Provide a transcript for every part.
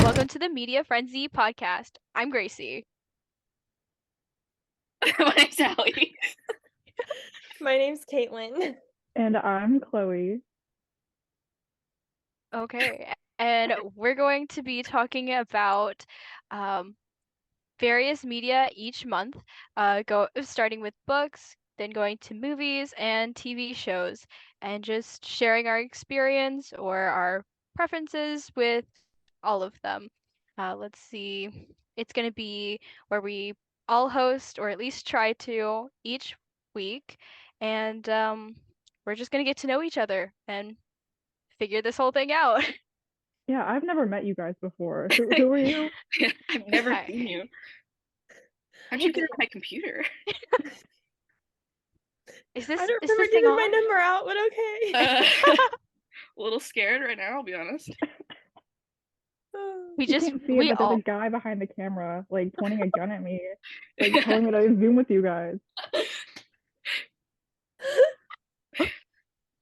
Welcome to the Media Frenzy podcast. I'm Gracie. My name's Allie. My name's Caitlin. And I'm Chloe. Okay, and we're going to be talking about various media each month, starting with books, then going to movies and TV shows, and just sharing our experience or our preferences with all of them. Let's see. It's going to be where we all host, or at least try to, each week, and we're just going to get to know each other and figure this whole thing out. Yeah, I've never met you guys before. Who are you? I've never Hi. seen you. How'd you get on my computer? Is this I don't is remember this thing giving my on? number out, but okay. A little scared right now, I'll be honest. We You just can't see we it, but all there's a guy behind the camera, like pointing a gun at me, like telling me to Zoom with you guys.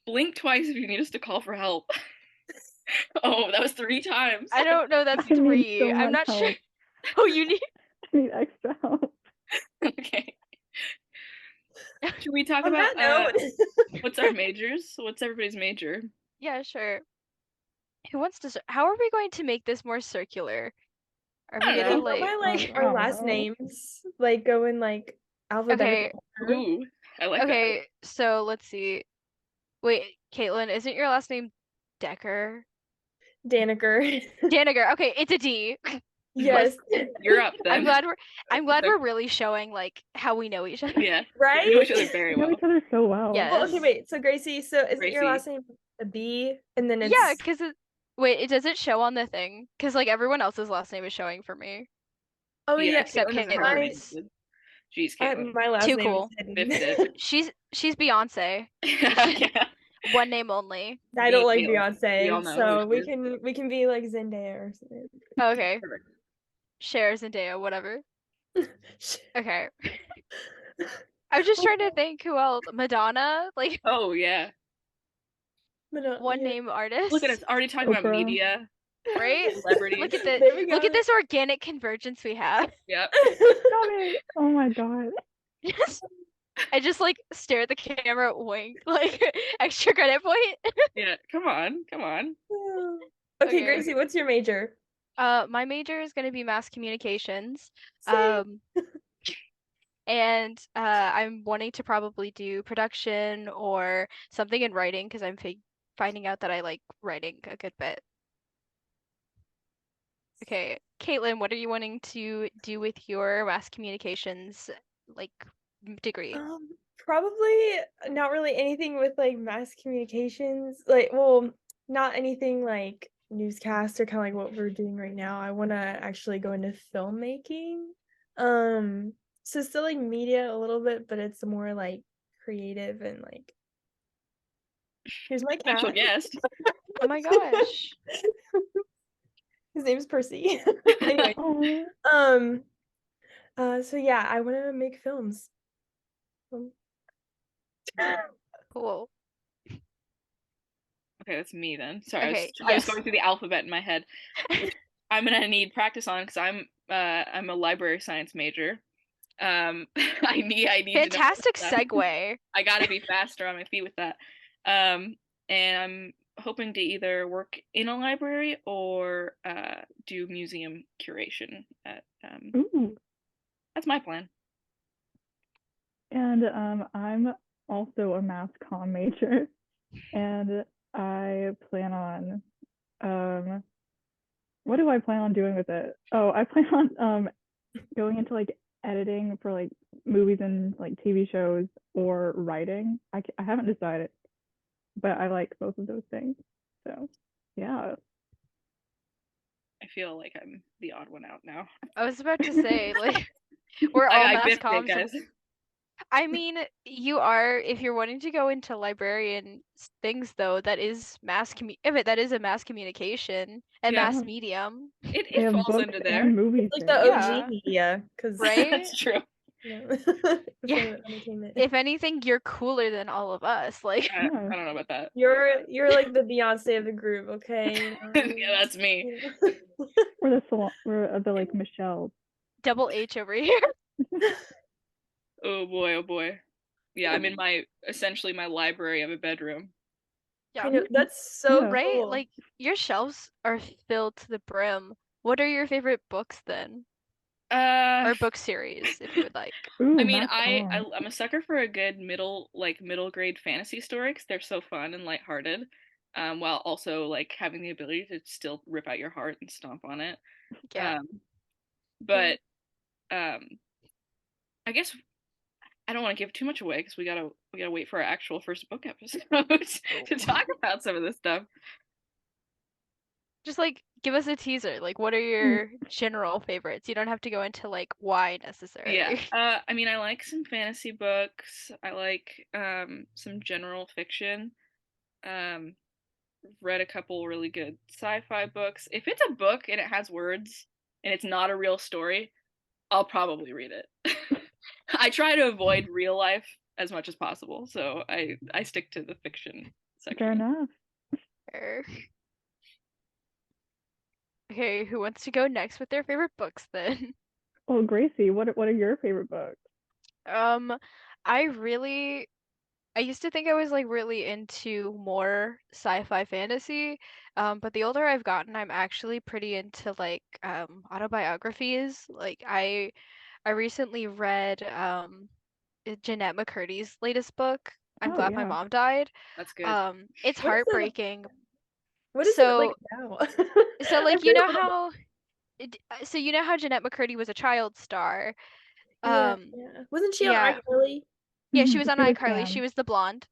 Blink twice if you need us to call for help. Oh, that was 3 times. I don't know, that's I need 3. so I'm much not sure. help. Oh, you need I need extra help. Okay. Should we talk On about that note, what's our majors? What's everybody's major? Yeah, sure. Who wants to how are we going to make this more circular? Are we I don't gonna know. why like our Oh, last no. names like go in like alphabetical order? Ooh, I like that. Okay, so let's see. Wait, Caitlin, isn't your last name Decker? Daniker. Daniger. Okay, it's a D. Yes. You're up then. I'm glad we're really showing like how we know each other. Yeah. Right? We know each other very We know well. each other so well. Yeah. Well, okay, wait. So Gracie, so is it your Gracie. last name a B and then it's Yeah, because does it show on the thing? Because like everyone else's last name is showing for me. Oh yeah, except Caitlin doesn't have Caitlin. her name. Jeez, Caitlin. my last Too name cool. is Biffed hidden. it. She's Beyonce. Yeah. One name only. I don't like Caitlin. We all Beyonce, know so who we she is. can be like Zendaya or something. Okay. Perfect. Cher, Zendaya, whatever. Okay. I was just trying to think who else. Madonna, like Oh yeah. one Yeah. name artist. Look at us already talking about Oprah. media, Right? celebrities. Look at There we look go. at this organic convergence we have. Yep. Stop it. Oh my god. I just like stare at the camera, wink, like extra credit point. Yeah. Come on. Okay, Okay. Gracie, what's your major? My major is gonna be mass communications. Same. And I'm wanting to probably do production or something in writing because I'm finding out that I like writing a good bit. Okay, Caitlin, what are you wanting to do with your mass communications like degree? Probably not really anything with like mass communications. Like, well, not anything like newscast or kind of like what we're doing right now. I want to actually go into filmmaking. So still like media a little bit, but it's more like creative and like. Here's my Special cat. guest. Oh my gosh. His name's Percy. Anyway, Oh. so yeah, I want to make films. Cool. Okay, that's me then. Sorry, Okay, I was yes. going through the alphabet in my head. I'm gonna need practice on because I'm a library science major. I need to know Fantastic that. segue. I gotta be faster on my feet with that. And I'm hoping to either work in a library or do museum curation at Ooh. that's my plan. And I'm also a mass comm major, and I plan on what do I plan on doing with it? Oh, I plan on going into like editing for like movies and like TV shows or writing. I haven't decided, but I like both of those things. So, yeah. I feel like I'm the odd one out now. I was about to say, like, we're all I mass biffed it, comms. guys. I mean, you are, if you're wanting to go into librarian things, though, that is that is a mass communication and Yeah. mass medium, It They have falls books under there. and movies Like there. the Yeah. OG media, because right? That's true. Yeah. entertainment. If anything, you're cooler than all of us. Like, I don't know about that. You're like the Beyonce of the group, okay? Yeah, that's me. We're the like Michelle. double H over here. Oh boy. Yeah, I'm in essentially my library of a bedroom. I Yeah. know, that's so Yeah. Right? cool. Like, your shelves are filled to the brim. What are your favorite books then? Or book series, if you would like. Ooh, I mean, Matt Kahn. I'm a sucker for a good middle grade fantasy story because they're so fun and lighthearted, while also like having the ability to still rip out your heart and stomp on it. Yeah. But I guess I don't want to give too much away because we gotta wait for our actual first book episode to talk about some of this stuff. Just like give us a teaser. Like, what are your general favorites? You don't have to go into like why necessarily. Yeah. I mean, I like some fantasy books. I like some general fiction. Read a couple really good sci-fi books. If it's a book and it has words and it's not a real story, I'll probably read it. I try to avoid real life as much as possible, so I stick to the fiction section. Fair enough. Fair. Okay, who wants to go next with their favorite books then? Well, Gracie, what are your favorite books? I used to think I was like really into more sci-fi fantasy, but the older I've gotten, I'm actually pretty into like autobiographies. Like I recently read Jeanette McCurdy's latest book. I'm Oh, glad my yeah. mom died. That's good. It's What is it? heartbreaking. What is it like So now? so like I've heard a little so you know how Jeanette McCurdy was a child star. yeah, Um yeah. Wasn't she on yeah. iCarly? Yeah, she was on She was iCarly. She Sam. was the blonde.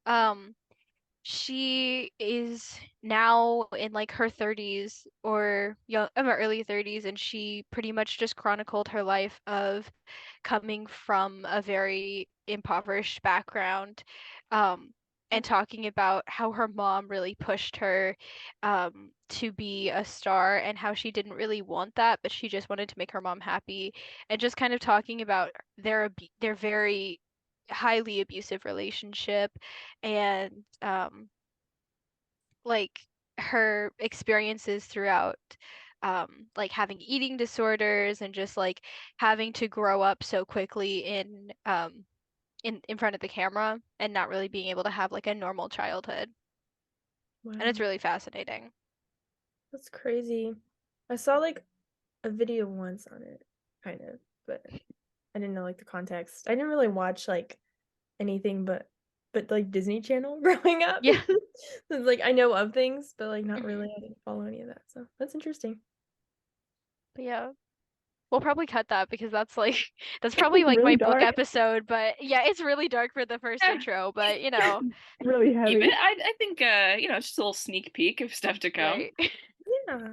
Um She is now in like her 30s or early 30s, and she pretty much just chronicled her life of coming from a very impoverished background, and talking about how her mom really pushed her to be a star and how she didn't really want that, but she just wanted to make her mom happy, and just kind of talking about their very highly abusive relationship and like her experiences throughout like having eating disorders and just like having to grow up so quickly in front of the camera and not really being able to have like a normal childhood. And it's Wow, really fascinating. that's crazy. I saw like a video once on it, kind of, but I didn't know like the context. I didn't really watch like anything but like Disney Channel growing up. Yeah. So it's like I know of things, but like not really. I didn't follow any of that. So that's interesting. But yeah. We'll probably cut that because that's probably like Really my book dark. episode, but yeah, it's really dark for the first Yeah. intro, but you know, Really Keep heavy. it. I think it's just a little sneak peek of stuff to come. right. Yeah.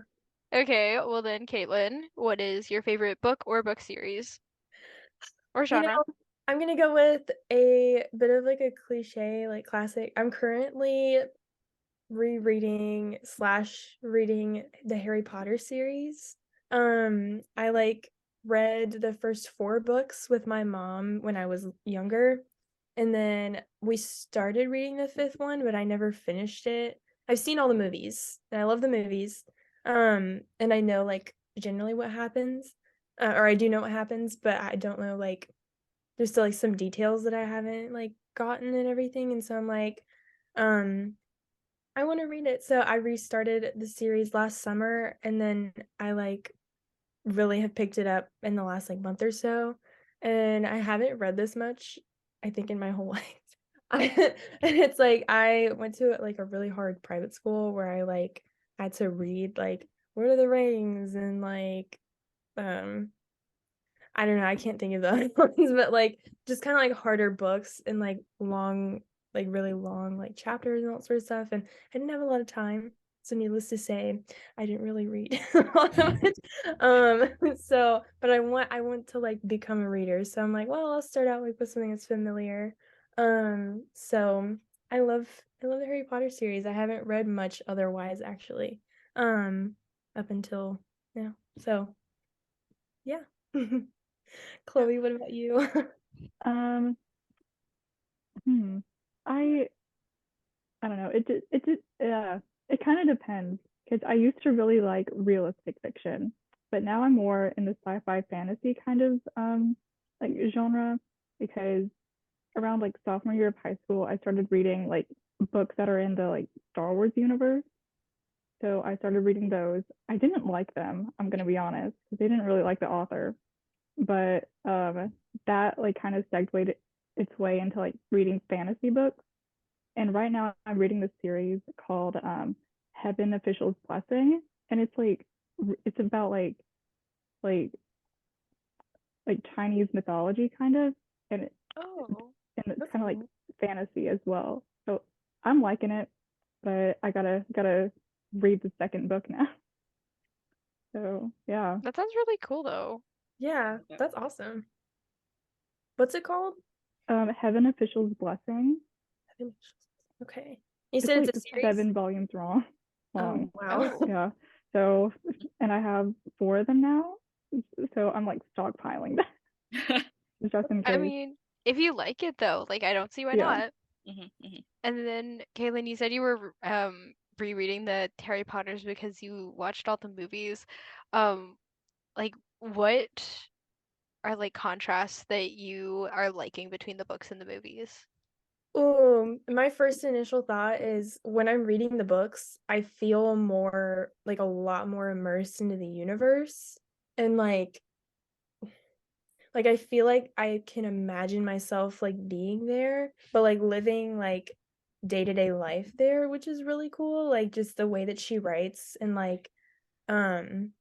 Okay, well then, Caitlin, what is your favorite book or book series or You genre? know, I'm gonna go with a bit of like a cliche, like classic. I'm currently rereading slash reading the Harry Potter series. I like read the first 4 books with my mom when I was younger, and then we started reading the 5th one, but I never finished it. I've seen all the movies, and I love the movies. And I know like generally what happens, or I do know what happens, but I don't know like there's still like some details that I haven't like gotten and everything, and so I'm like, um I want to read it. So I restarted the series last summer, and then I like really have picked it up in the last like month or so. And I haven't read this much, I think, in my whole life. And it's like I went to like a really hard private school where I like had to read like Lord of the Rings and like I don't know, I can't think of the other ones, but like just kind of like harder books and like long, like really long like chapters and all that sort of stuff. And I didn't have a lot of time. So needless to say, I didn't really read all of it. So but I want to like become a reader. So I'm like, well, I'll start out like with something that's familiar. So I love the Harry Potter series. I haven't read much otherwise actually. Up until now. So yeah. Chloe, what about you? Um, hmm. I I don't know. It kind of depends because I used to really like realistic fiction, but now I'm more in the sci-fi fantasy kind of like genre because around like sophomore year of high school, I started reading like books that are in the like Star Wars universe. So I started reading those. I didn't like them, I'm gonna be honest, because they didn't really like the author. But that like kind of segued its way into like reading fantasy books. And right now I'm reading this series called Heaven Official's Blessing, and it's like it's about like like Chinese mythology kind of, and Oh, it's That's kind of like cool. fantasy as well. So I'm liking it, but I gotta read the second book now. So yeah, that sounds really cool though. Yeah, that's awesome. What's it called? Heaven Official's Blessing. Okay. You It's said like it's a series? 7 volumes Oh, long. wow. Oh, Yeah. So and I have 4 of them now. So I'm like stockpiling that just in I case. mean, if you like it though, like I don't see why Yeah. not. And then, Kaylin, you said you were rereading the Harry Potters because you watched all the movies. Um, like what are like contrasts that you are liking between the books and the movies? My first initial thought is when I'm reading the books, I feel more like a lot more immersed into the universe. And like I feel like I can imagine myself like being there, but like living like day-to-day life there, which is really cool. Like just the way that she writes and like um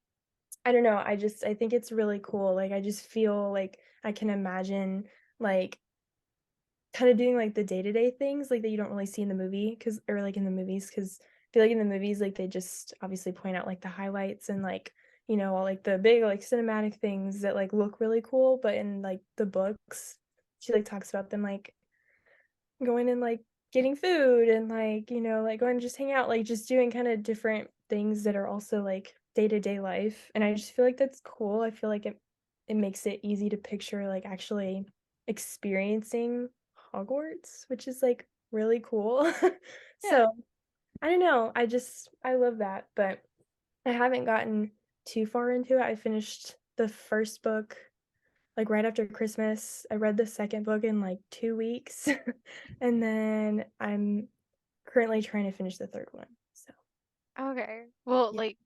I don't know, I think it's really cool. Like I just feel like I can imagine like kind of doing like the day-to-day things like that you don't really see in the movie cuz or like in the movies cuz I feel like in the movies like they just obviously point out like the highlights and like all like the big like cinematic things that like look really cool, but in like the books she like talks about them like going and like getting food and like like going to just hang out, like just doing kind of different things that are also like day-to-day life, and I just feel like that's cool. I feel like it makes it easy to picture like actually experiencing Hogwarts, which is like really cool. Yeah. So I don't know, I love that, but I haven't gotten too far into it. I finished the first book like right after Christmas. I read the second book in like 2 weeks. And then I'm currently trying to finish the third one. So Okay. Well, yeah. like,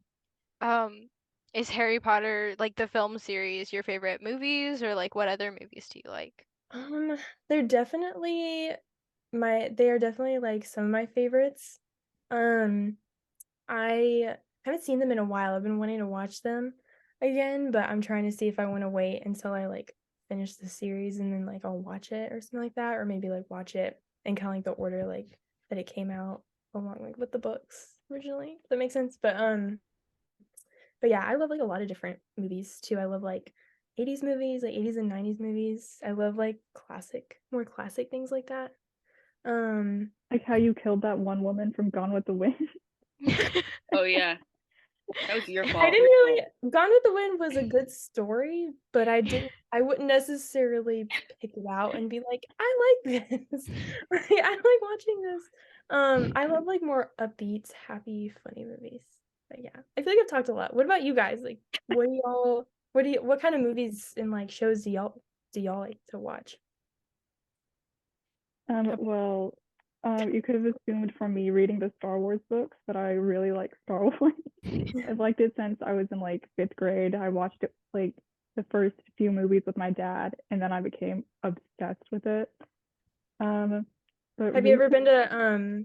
um, is Harry Potter like the film series your favorite movies, or like what other movies do you like? Um, they're definitely they are definitely like some of my favorites. Um, I haven't seen them in a while. I've been wanting to watch them again, but I'm trying to see if I want to wait until I like finish the series and then like I'll watch it or something like that, or maybe like watch it in kind of like the order like that it came out along like with the books originally. If that makes sense. But yeah, I love like a lot of different movies too. I love like 80s movies, like 80s and 90s movies. I love like more classic things like that. Um, Like how you killed that one woman from Gone with the Wind. Oh yeah, that was your I fault. didn't really Gone with the Wind was a good story, but I wouldn't necessarily pick it out and be like, I like this. Like, I like watching this. I love like more upbeat, happy, funny movies. But yeah, I feel like I've talked a lot. What about you guys? Like, what kind of movies and like shows do y'all like to watch? Well, you could have assumed from me reading the Star Wars books that I really like Star Wars. I've liked it since I was in like 5th grade. I watched it like the first few movies with my dad, and then I became obsessed with it. Um, but Have you ever been recently, to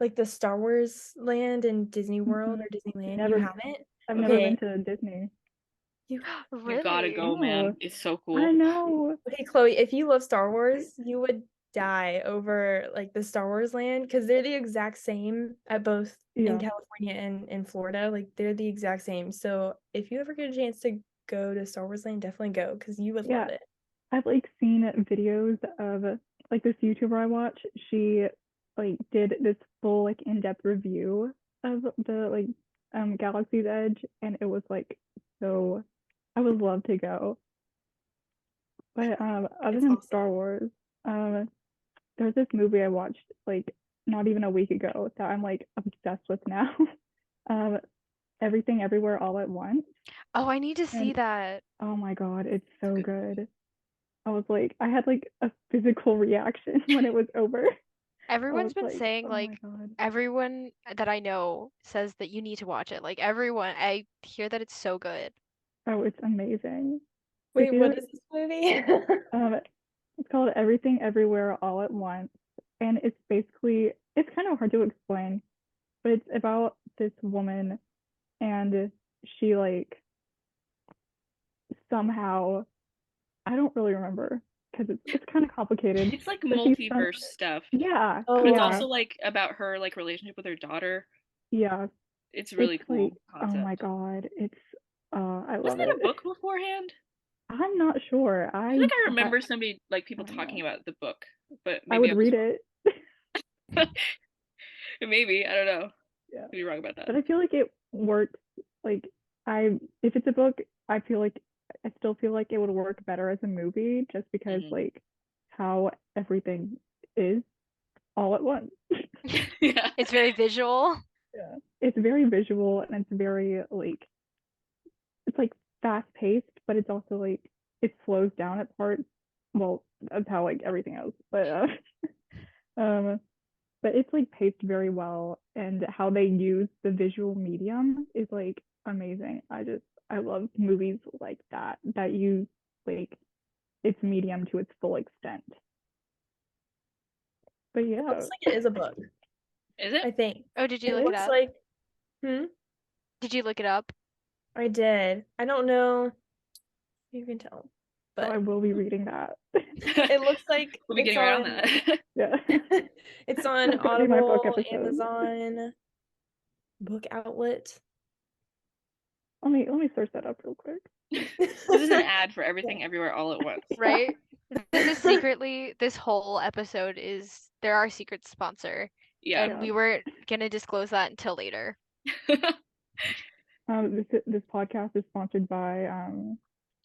like the Star Wars land in Disney World or Disneyland? You never, haven't? I've never Okay. been to Disney. You You gotta Really? go, man. No, It's so I cool. know. Okay, Chloe, if you love Star Wars, you would die over like the Star Wars land because they're the exact same at both in Yeah, California and in Florida. Like they're the exact same. So if you ever get a chance to go to Star Wars land, definitely go because you would love yeah. it. I've like seen videos of like this YouTuber I watch. She like did this full like in-depth review of the like Galaxy's Edge, and it was like so. I would love to go. But other It's than awesome. Star Wars, there's this movie I watched like not even a week ago that I'm like obsessed with now. um, Everything Everywhere All at Once. Oh, I need to see And that. oh my God, it's so Good. good. I was like, I had like a physical reaction when it was over. I Everyone's was been like, saying oh like my God. everyone that I know says that you need to watch it. Like everyone, I hear that it's so good. Oh, it's amazing. Wait, If you what is this movie? it's called Everything Everywhere All at Once, and it's basically it's kind of hard to explain, but it's about this woman, and she like somehow I don't really remember because it's kind of complicated. It's like But she's some multiverse stuff, yeah Oh, but it's yeah also like about her like relationship with her daughter. yeah. It's a It's really like cool oh my concept. God, it's I love Wasn't it it. a book beforehand? I'm not sure. I feel like I remember somebody like I people don't talking know. about the book, but I maybe would I was read it. wrong. Maybe I don't know. Yeah. Could be wrong about that. But I feel like it works. Like if it's a book, I still feel like it would work better as a movie, just because Mhm. like how everything is all at once. Yeah. It's very visual. Yeah, it's very visual and it's very like it's like fast paced, but it's also like it slows down at parts. Well, that's how like everything else, but um, but it's like paced very well, and how they use the visual medium is like amazing. I love movies like that use like its medium to its full extent. But it yeah, looks like it is a book, Is I it? think. Oh, did you It look it looks up? like, Did you look it up? I did. I don't know if you can tell, so I but will be reading that. it looks like We'll be it's getting around on that. Yeah, it's on that's gonna be my book Audible, episode. Amazon, Book Outlet. Let me search that up real quick. This is an ad for Everything Everywhere All at Once. Right? This is secretly, this whole episode is, they're our secret sponsor. Yeah. And we weren't gonna disclose that until later. This podcast is sponsored by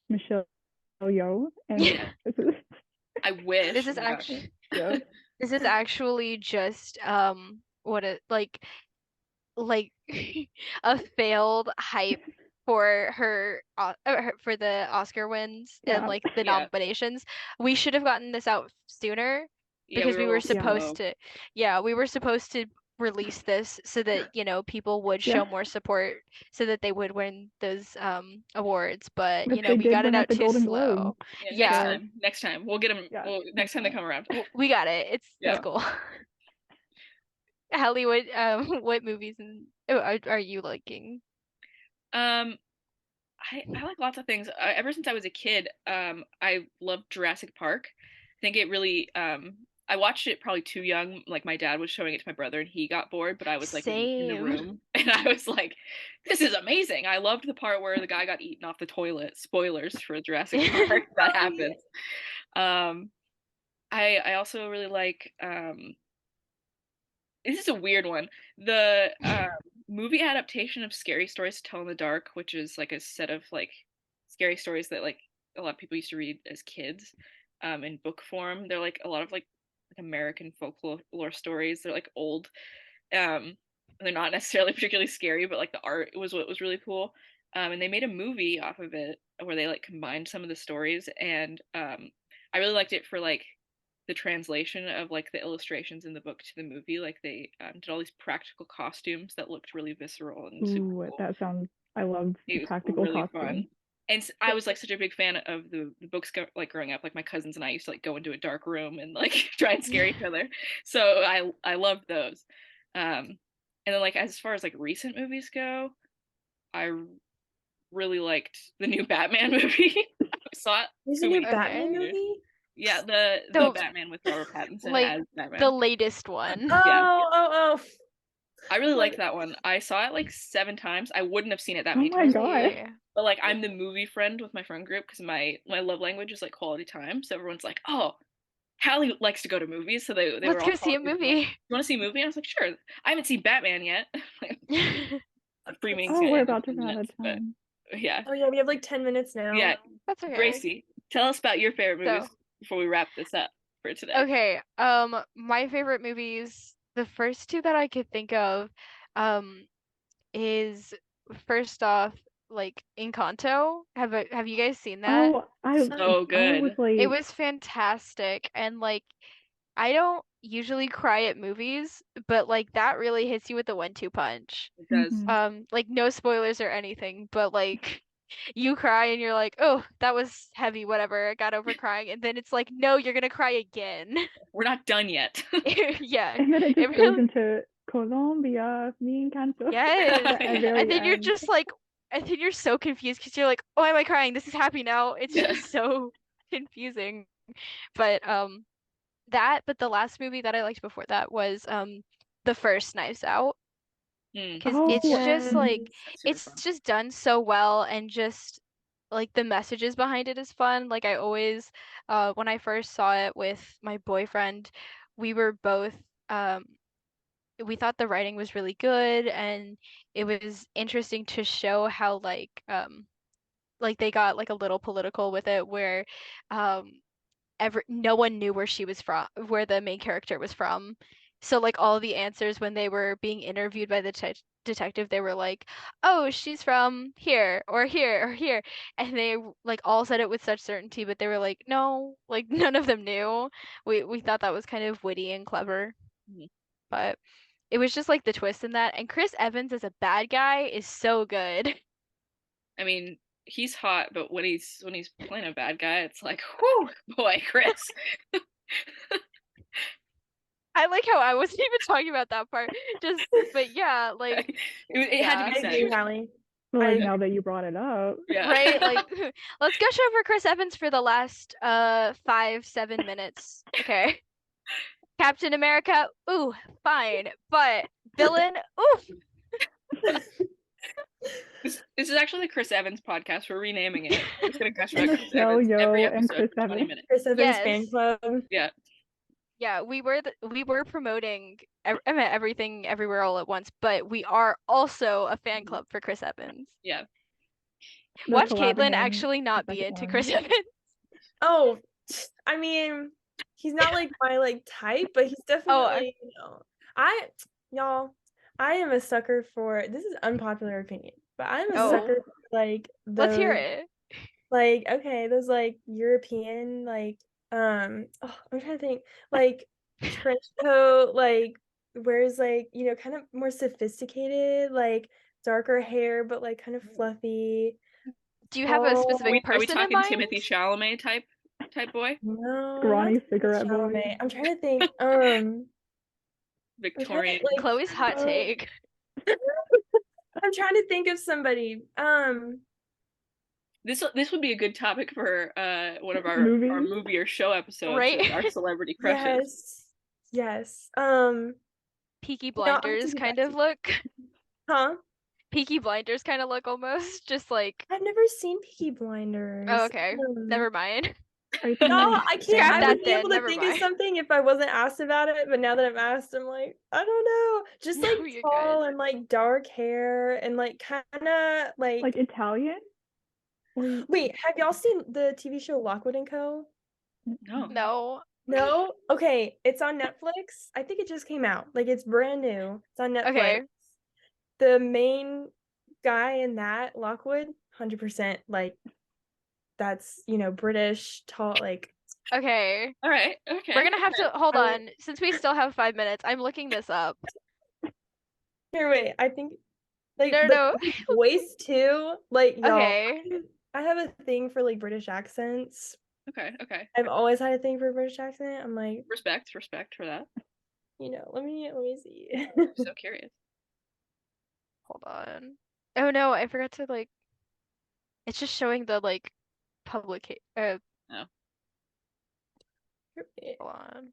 Michelle Yeoh, and this is I wish. This is Oh my gosh. actually, yeah. this is actually just, what it, like a failed hype for for the Oscar wins and Yeah. like the Yeah. nominations. We should have gotten this out sooner Yeah, because we were a little supposed slow. to, yeah, we were supposed to release this so that, you know, people would Yeah. show more support so that they would win those awards, but But you know, they we did got it win at out the too Golden slow. Globes. Yeah, Yeah. next time. We'll get them Yeah, next time they come around. We got it. It's Yeah. cool. Hallie, what movies are you liking? I like lots of things. Ever since I was a kid, I loved Jurassic Park. I think it really I watched it probably too young. Like my dad was showing it to my brother and he got bored, but I was like in the Same. room and I was like, this is amazing. I loved the part where the guy got eaten off the toilet. Spoilers for Jurassic Park. That Oh, happens. I also really like this is a weird one. The movie adaptation of Scary Stories to Tell in the Dark, which is like a set of like scary stories that like a lot of people used to read as kids in book form. They're like a lot of like American folklore stories. They're like old. And they're not necessarily particularly scary, but like the art was what was really cool. And they made a movie off of it where they like combined some of the stories, and I really liked it for like the translation of like the illustrations in the book to the movie. Like they did all these practical costumes that looked really visceral and super Ooh, cool. that sounds. I love It was practical really costumes. fun. And I was like such a big fan of the books like growing up. Like my cousins and I used to like go into a dark room and like try and scare each other. So I loved those. And then like as far as like recent movies go, I really liked the new Batman movie. I saw it there's so a new many Batman times. movie? Yeah, the So, Batman with Robert Pattinson like as Batman. the latest one. Oh. I really Like- liked that one. I saw it like 7 times. I wouldn't have seen it that Oh many my times. God. Really? But like I'm the movie friend with my friend group because my love language is like quality time. So everyone's like, oh, Hallie likes to go to movies. So they Let's were all go see a calling me, movie. you want to see a movie? I was like, sure. I haven't seen Batman yet. Streaming's Oh, gonna we're end in about to 10 run out minutes, of time. but yeah. Oh yeah, we have like 10 minutes now. Yeah, That's okay. Gracie, Tell us about your favorite movies So- before we wrap this up for today. Okay, my favorite movies, the first two that I could think of, is first off, like Encanto. Have you guys seen that? Oh, I So I was good. like, It was fantastic, and like I don't usually cry at movies, but like that really hits you with the 1-2 punch. It does. mhm. Like no spoilers or anything, but like you cry and you're like, "Oh, that was heavy, whatever. I got over crying." And then it's like, "No, you're gonna cry again." We're not done yet. Yeah. And then it It just goes really into Colombia, me Encanto. Yes. at Yeah. very And then you're end. just like and then you're so confused because you're like, "Oh, am I crying? This is happy now." It's Yeah. just so confusing. But but the last movie that I liked before that was the first Knives Out. Mm, Because Oh, it's just like that's super it's fun. just done so well, and just like the messages behind it is fun. Like I always when I first saw it with my boyfriend, we were both um we thought the writing was really good, and it was interesting to show how like they got like a little political with it, where um no one knew where she was from, where the main character was from. So like all the answers when they were being interviewed by the detective, they were like, "Oh, she's from here or here or here," and they like all said it with such certainty, but they were like, "No," like none of them knew. We thought that was kind of witty and clever, Mhm. but it was just like the twist in that. And Chris Evans as a bad guy is so good. I mean, he's hot, but when he's playing a bad guy, it's like, whew, boy, Chris. I like how I wasn't even talking about that part. But yeah, like it had to yeah. be I said. agree, Hallie. But like I- now that you brought it up, Yeah. Right? Like, let's gush over Chris Evans for the last 5-7 minutes. Okay. Captain America, ooh, fine. But villain, ooh. This is actually the Chris Evans podcast. We're renaming it. We're just gonna gush about And Chris Michelle Evans every Yeoh episode and Chris for 20 Evans. minutes. Chris Evans fan Yes. club. Yeah. Yeah, we were promoting everything everywhere all at once, but we are also a fan club for Chris Evans. Yeah. They're Watch collabing Caitlyn on actually not the be second into one. Chris Evans. Oh, I mean, he's not like my like type, but he's definitely, y'all, I am a sucker for, this is unpopular opinion, but I'm a Oh. sucker for like Let's hear those, it. like, okay, those like European, like, I'm trying to think, like trench coat, like wears like, kind of more sophisticated, like darker hair, but like kind of fluffy. Do you have a Oh, specific Are we person in talking mind? Timothy Chalamet type boy? No, Scrawny not Timothée cigarette boy. Chalamet. I'm trying to think. Victorian. like, Chloe's hot take. I'm trying to think of somebody. This would be a good topic for one of our Movie? movie or show episodes. Right. Is our celebrity crushes. Yes. Peaky No, I have to Blinders get kind back of to look. Huh? Peaky Blinders kind of look almost, just like, I've never seen Peaky Blinders. oh, okay, never mind. Are you thinking No, like I can't. Scrap I that would be then, able to never think of mind. something if I wasn't asked about it, but now that I'm asked, I'm like, I don't know. Just No, like you're tall good. and like dark hair and like kind of like Italian? Or Wait, have y'all seen the TV show Lockwood and Co? No. No. No? Okay, it's on Netflix. I think it just came out. Like it's brand new. It's on Netflix. Okay. The main guy in that, Lockwood, 100% like that's, British, tall, like Okay. All right. Okay. We're gonna have to hold I- on. Since we still have 5 minutes, I'm looking this up. here, wait, I think like No. the voice too. Like y'all, Okay. I have a thing for like British accents. Okay. Okay. I've always had a thing for a British accent. I'm like, Respect for that. let me see. I'm so curious. Hold on. Oh no, I forgot to like. It's just showing the like public. Hold on.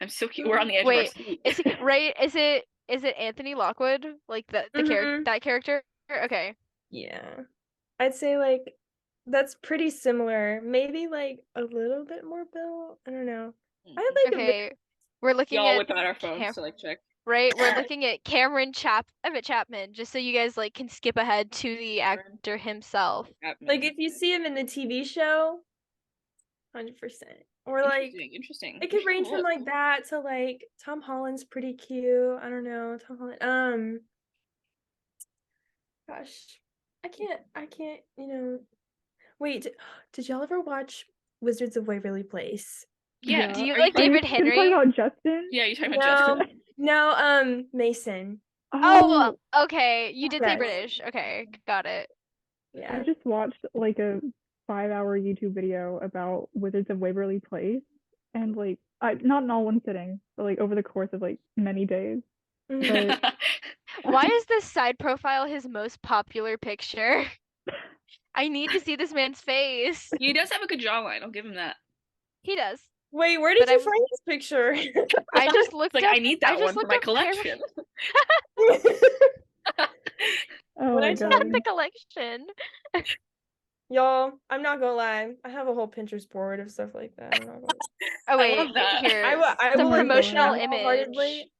I'm so cute. We're on the edge Wait, of our seat. Is it right? Is it Anthony Lockwood? Like Mhm. that character? Okay. Yeah. I'd say like that's pretty similar. Maybe like a little bit more built. I don't know. I have like a Okay. We're looking Y'all at whip out our phones Cam- to like check. right. We're looking at Emmett Chapman, just so you guys like can skip ahead to the actor himself. like if you see him in the TV show, 100%. Or like Interesting. it could range from like that to like Tom Holland's pretty cute. I don't know, Tom Holland. Gosh, I can't. Wait, did y'all ever watch Wizards of Waverly Place? Yeah. Do you Are like talking- David Are you talking Henry? about Justin? Yeah, you're talking about Justin. No, Mason. Oh, okay. You did say Yes. British. Okay, got it. Yeah. I just watched like a 5-hour YouTube video about Wizards of Waverly Place, and like not in all one sitting, but like over the course of like many days. Mhm. But Why is this side profile his most popular picture? I need to see this man's face. He does have a good jawline. I'll give him that. He does. Wait, where did But you I'm- find this picture? I just looked It's like up. I need that one for looked my up Cameron- collection. oh When my I god. tell the collection. Y'all, I'm not gonna lie. I have a whole Pinterest board of stuff like that. I'm not gonna Oh I wait, love that. here. I the will promotional admit image. wholeheartedly,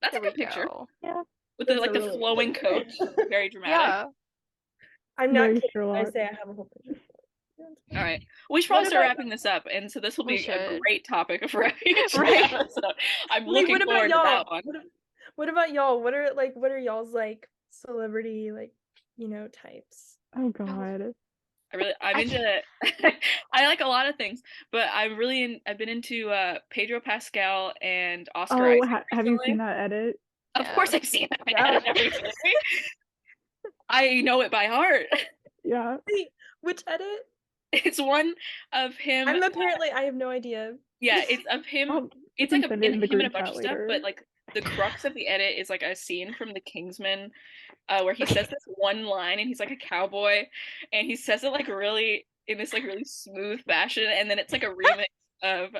That's There a good we picture. go. With the That's like a the really good flowing coat. picture. Very dramatic. Yeah. I'm not Very kidding when I Sherlock. say I have a whole Pinterest board. All right. We should probably What start about- wrapping this up, and so this will We be a should. great topic of wrapping it Right. up. So I'm Wait, looking forward to that one. What about y'all? What are y'all's like celebrity types? Oh god. I'm into I like a lot of things, but I've been into Pedro Pascal and Oscar Oh, Isaac have you recently. seen that edit? Of Yeah. course I've seen that. Yeah. Recently. I know it by heart. Yeah. Wait, which edit? It's one of him. I have no idea. Yeah, it's of him. Oh, It's can like send it in the him and a group bunch chat of stuff, later. but like the crux of the edit is like a scene from The Kingsman, where he says this one line, and he's like a cowboy, and he says it like really in this like really smooth fashion, and then it's like a remix of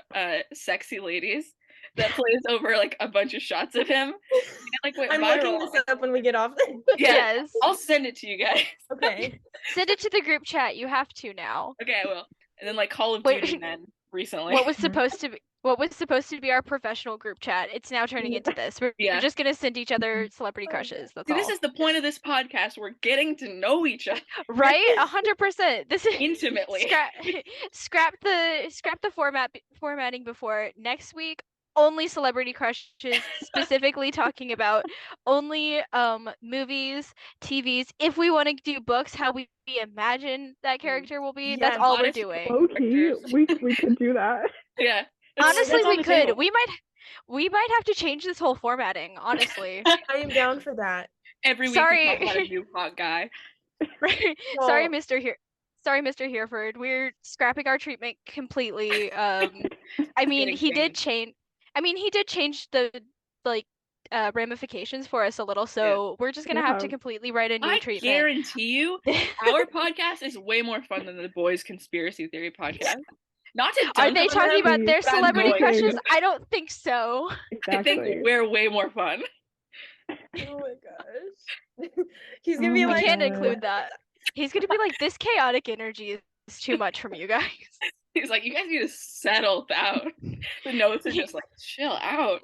"Sexy Ladies" that plays over like a bunch of shots of him. And it, like went I'm viral. looking this up when we get off. Yeah, Yes. I'll send it to you guys. Okay. Send it to the group chat. You have to now. Okay, I will. And then like Call of Wait, Duty men recently. What was supposed to be our professional group chat? It's now turning into this. We're Yeah. just gonna send each other celebrity crushes. That's See, all. this is the point of this podcast. We're getting to know each other Right? 100%. This is intimately. scrap the formatting before next week. Only celebrity crushes, specifically talking about only movies, TVs. If we want to do books, how we imagine that character will be. That's Yes. all we're Honest- doing. Low-key, Characters. we could do that. Yeah. Honestly, that's on we the could. table. We might have to change this whole formatting. Honestly, I am down for that. Every week Sorry. we talk about a new hot guy. sorry, Well- Mr. Hereford. We're scrapping our treatment completely. I mean, Getting he did changed. change. I mean, he did change the like ramifications for us a little. So we're just gonna have to Yeah. completely write a new I treatment. guarantee you, our podcast is way more fun than the Boys Conspiracy Theory podcast. Not to Are dunk they on talking them, about their but I'm celebrity going crushes? to. I don't think so. I Exactly. think we're way more fun. Oh my gosh. He's gonna Oh be my We like, can't God. include that. He's gonna be like, this chaotic energy is too much from you guys. He's like, you guys need to settle down. The notes are just like, chill out.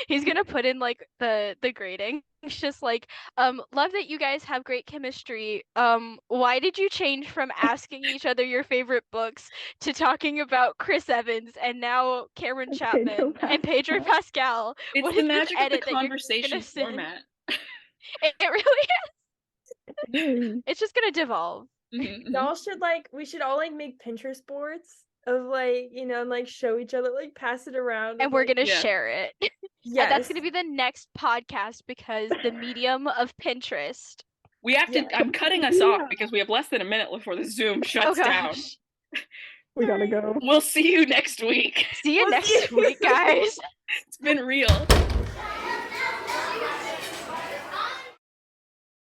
He's gonna put in like the grading. It's just like, love that you guys have great chemistry. Why did you change from asking each other your favorite books to talking about Chris Evans and now Cameron And Chapman Pedro and Pedro Pascal? It's What the is this magic of the edit that you're conversation gonna send? format. It really is. Yay. It's just gonna devolve. Mhm, mhm. y'all should we should all make Pinterest boards of show each other, pass it around. And we're gonna Yeah. share it. Yes. And that's gonna be the next podcast because the medium of Pinterest. We have to. Yeah. I'm cutting us off because we have less than a minute before the Zoom Oh shuts down. gosh. We gotta Sorry. go. We'll see you next week. See you We'll see next you. week, guys. It's been real.